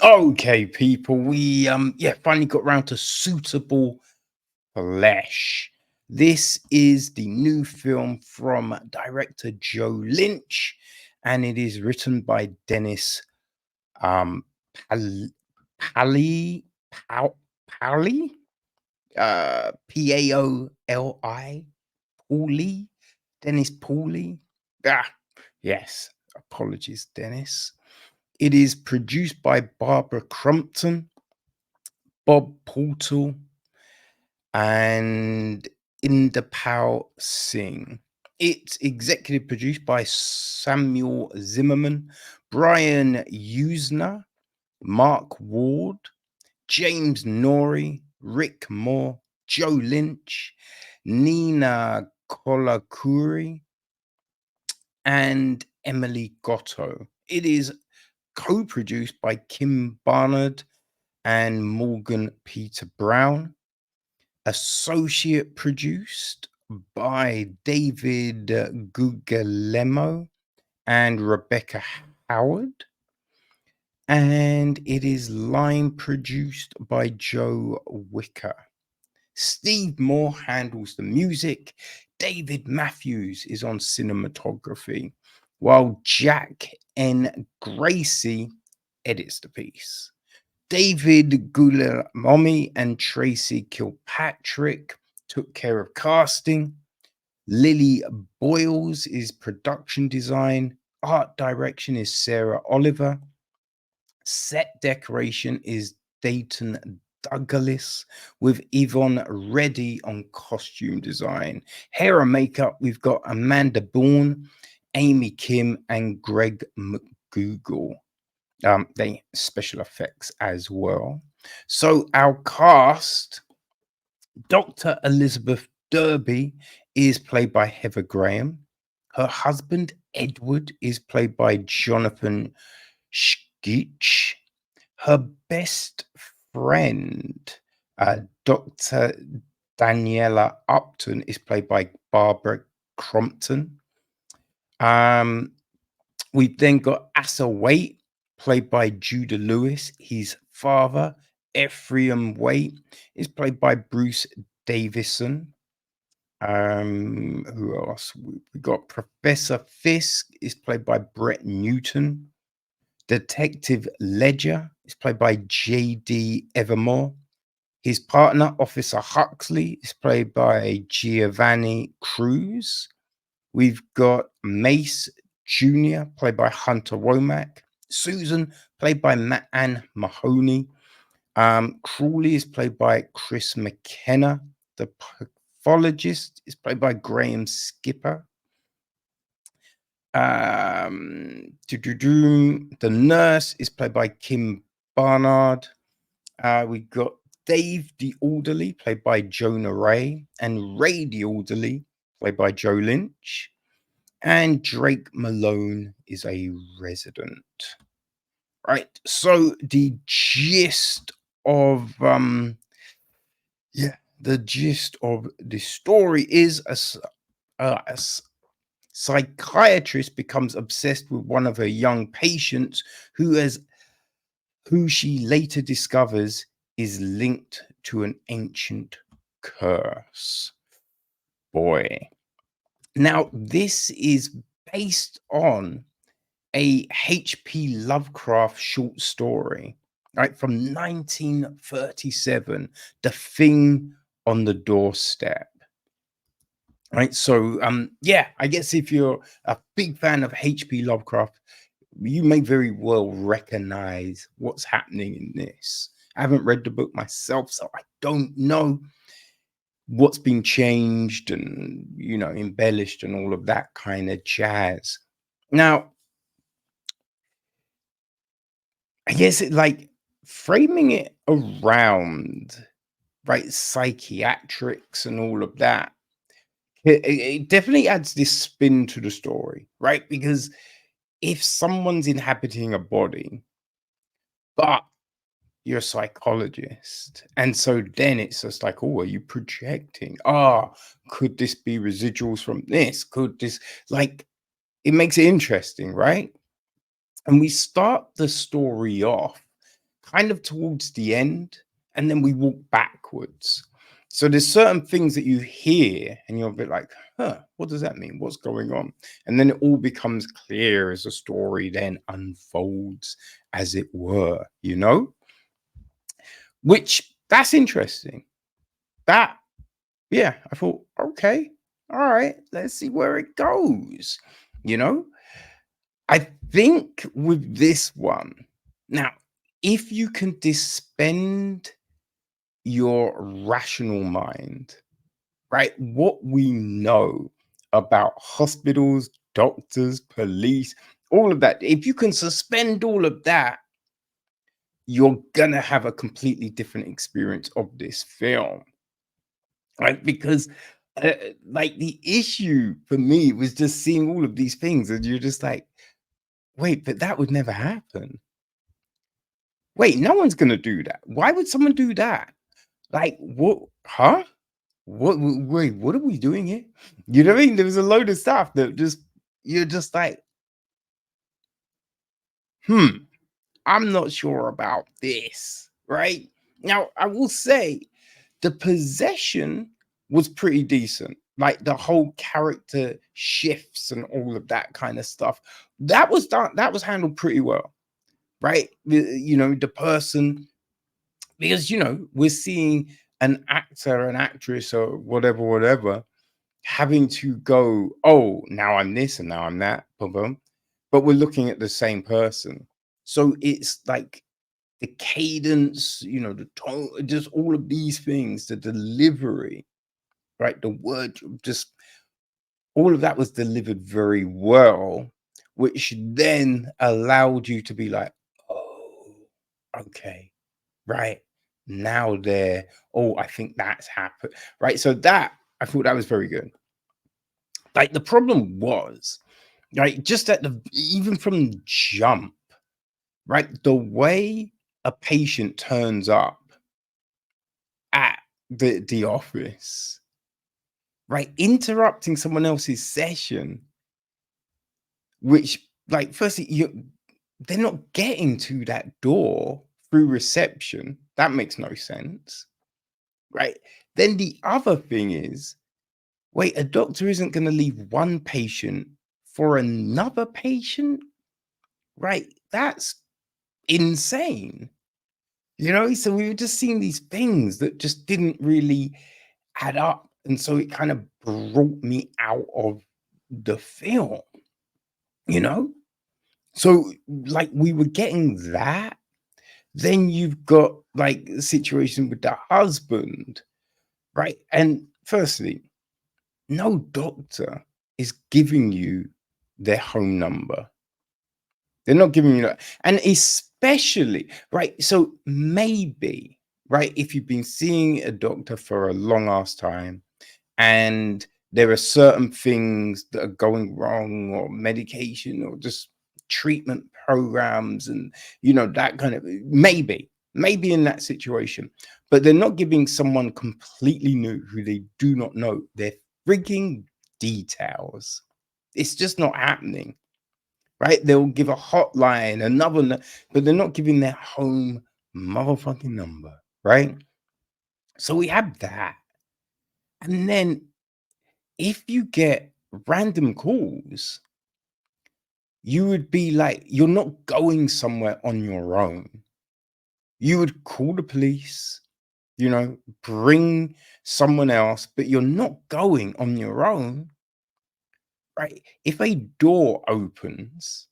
Okay, people, we finally got round to Suitable Flesh. This is the new film from director Joe Lynch, and it is written by Dennis um Pal- Pali Pal- Paoli, Paoli, Pauli, Dennis Pauli. Ah, yes. Apologies, Dennis. It is produced by Barbara Crumpton, Bob Portal, and Indapal Singh. It's executive produced by Samuel Zimmerman, Brian Usner, Mark Ward, James Norrie, Rick Moore, Joe Lynch, Nina Kolakuri, and Emily Gotto. It is co-produced by Kim Barnard and Morgan Peter Brown, associate produced by David Guglielmo and Rebecca Howard, and it is line produced by Joe Wicker. Steve Moore handles the music. David Matthews is on cinematography, while Jack N. Gracie edits the piece. David Guglielmi and Tracy Kilpatrick took care of casting. Lily Boyles is production design. Art direction is Sarah Oliver. Set decoration is Dayton Douglas, with Yvonne Reddy on costume design. Hair and makeup, we've got Amanda Bourne, Amy Kim, and Greg McGoogle. They special effects as well. So our cast: Dr. Elizabeth Derby is played by Heather Graham. Her husband Edward is played by Jonathan Skitch. Her best friend, Dr. Daniela Upton, is played by Barbara Crompton. We've then got Asa Waite, played by Judah Lewis. His father, Ephraim Waite, is played by Bruce Davison. Who else? We got Professor Fisk is played by Brett Newton. Detective Ledger is played by J.D. Evermore. His partner, Officer Huxley, is played by Giovanni Cruz. We've got Mace Jr., played by Hunter Womack. Susan, played by Anne Mahoney. Crawley is played by Chris McKenna. The pathologist is played by Graham Skipper. The nurse is played by Kim Barnard. We got Dave the Orderly, played by Jonah Ray, and Ray the Orderly, played by Joe Lynch. And Drake Malone is a resident. Right. So the gist of the gist of the story is a psychiatrist becomes obsessed with one of her young patients who she later discovers is linked to an ancient curse. Boy. Now, this is based on a H.P. Lovecraft short story, right, from 1937, The Thing on the Doorstep. Right. So I guess if you're a big fan of H.P. Lovecraft, you may very well recognize what's happening in this. I haven't read the book myself, so I don't know what's been changed and, embellished and all of that kind of jazz. Now, I guess it like framing it around, right, psychiatrics and all of that. It definitely adds this spin to the story, right? Because if someone's inhabiting a body, but you're a psychologist, and so then it's just like, oh, are you projecting? Could this be residuals from this? Could this, like, it makes it interesting, right? And we start the story off kind of towards the end, and then we walk backwards. So there's certain things that you hear, and you're a bit like, huh, what does that mean? What's going on? And then it all becomes clear as the story then unfolds, as it were, which that's interesting. That, yeah, I thought, okay, all right, let's see where it goes. You know, I think with this one, now, if you can dispend your rational mind, right? What we know about hospitals, doctors, police, all of that, if you can suspend all of that, you're gonna have a completely different experience of this film, right? Because like the issue for me was just seeing all of these things, and you're just like, wait, but that would never happen. Wait, no one's gonna do that. Why would someone do that? Like, what? Huh? Wait, what are we doing here? You know what I mean? There was a load of stuff that just you're just like, hmm, I'm not sure about this, right? Now, I will say the possession was pretty decent. Like the whole character shifts and all of that kind of stuff. That was done, that was handled pretty well, right? The person, because we're seeing an actor, an actress, or whatever, having to go, oh, now I'm this and now I'm that, boom, boom. But we're looking at the same person. So it's like the cadence, the tone, just all of these things, the delivery, right? The word, just all of that was delivered very well, which then allowed you to be like, oh, okay, right. Now there, oh, I think that's happened, right? So that, I thought that was very good. Like the problem was, right, just at the even from the jump, right, the way a patient turns up at the office, right, interrupting someone else's session, which, like, firstly, they're not getting to that door through reception. That makes no sense, right? Then the other thing is, wait, a doctor isn't going to leave one patient for another patient, right? That's insane. So we were just seeing these things that just didn't really add up. And so it kind of brought me out of the film, you know? So, like, we were getting that. Then you've got like a situation with the husband, right? And firstly, no doctor is giving you their home number. They're not giving you that. And especially, right? So maybe, right, if you've been seeing a doctor for a long ass time and there are certain things that are going wrong, or medication, or just treatment programs, and that kind of, maybe in that situation, but they're not giving someone completely new who they do not know their freaking details. It's just not happening, right? They'll give a hotline, but they're not giving their home motherfucking number, right? So we have that. And then if you get random calls, you would be like, you're not going somewhere on your own. You would call the police, bring someone else, but you're not going on your own, right? If a door opens,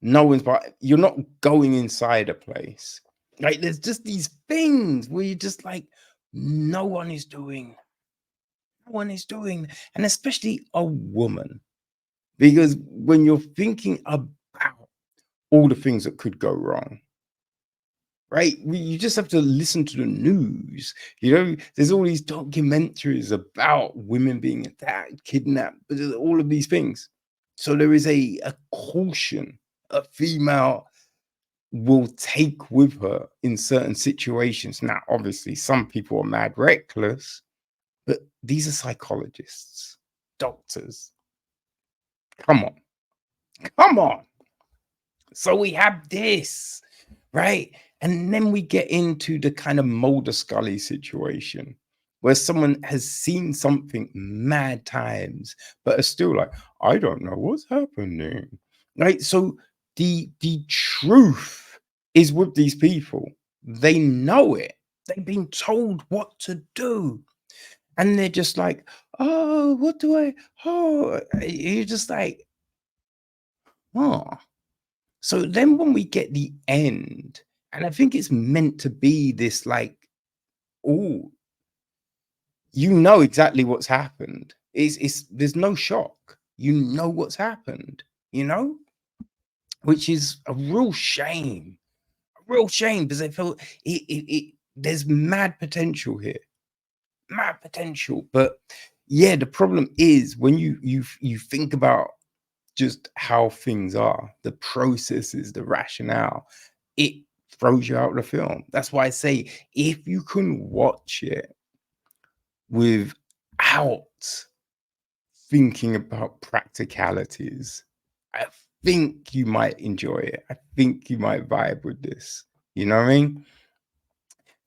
no one's, but you're not going inside a place. Like there's just these things where you're just like, no one is doing, no one is doing, and especially a woman. Because when you're thinking about all the things that could go wrong, right? You just have to listen to the news. There's all these documentaries about women being attacked, kidnapped, all of these things. So there is a caution a female will take with her in certain situations. Now, obviously, some people are mad reckless, but these are psychologists, doctors. Come on. Come on. So we have this. right? And then we get into the kind of Mulder Scully situation where someone has seen something mad times, but are still like, I don't know what's happening. Right. So the truth is with these people. They know it. They've been told what to do. And they're just like, oh, what do I? Oh, you're just like, oh. So then when we get the end, and I think it's meant to be this like, oh, you know exactly what's happened. It's there's no shock. You know what's happened, you know, which is a real shame. A real shame because I felt there's mad potential here. Mad potential. But yeah, the problem is when you think about just how things are, the processes, the rationale, it throws you out of the film. That's why I say if you can watch it without thinking about practicalities, I think you might enjoy it. I think you might vibe with this. You know what I mean?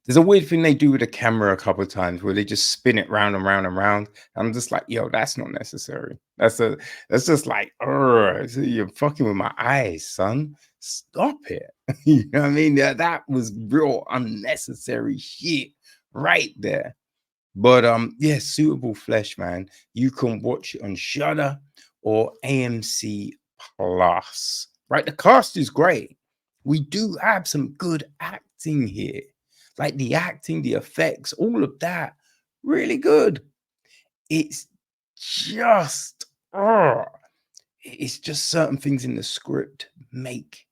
There's a weird thing they do with the camera a couple of times where they just spin it round and round and round. I'm just like, yo, that's not necessary. That's just like, you're fucking with my eyes, son. Stop it. You know what I mean? That was real unnecessary shit right there. But yeah, Suitable Flesh, man. You can watch it on Shudder or AMC Plus. Right? The cast is great. We do have some good acting here. Like the acting, the effects, all of that. Really good. It's just it's just certain things in the script make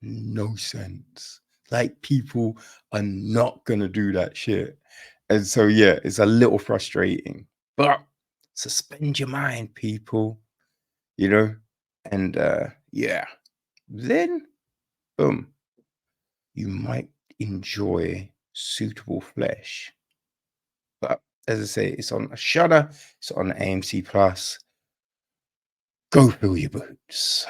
no sense. Like people are not gonna do that shit. And so yeah, it's a little frustrating. But suspend your mind, people, you know? And yeah. Then boom, you might enjoy Suitable Flesh. But as I say, it's on a Shudder, it's on AMC Plus. Go fill your boots.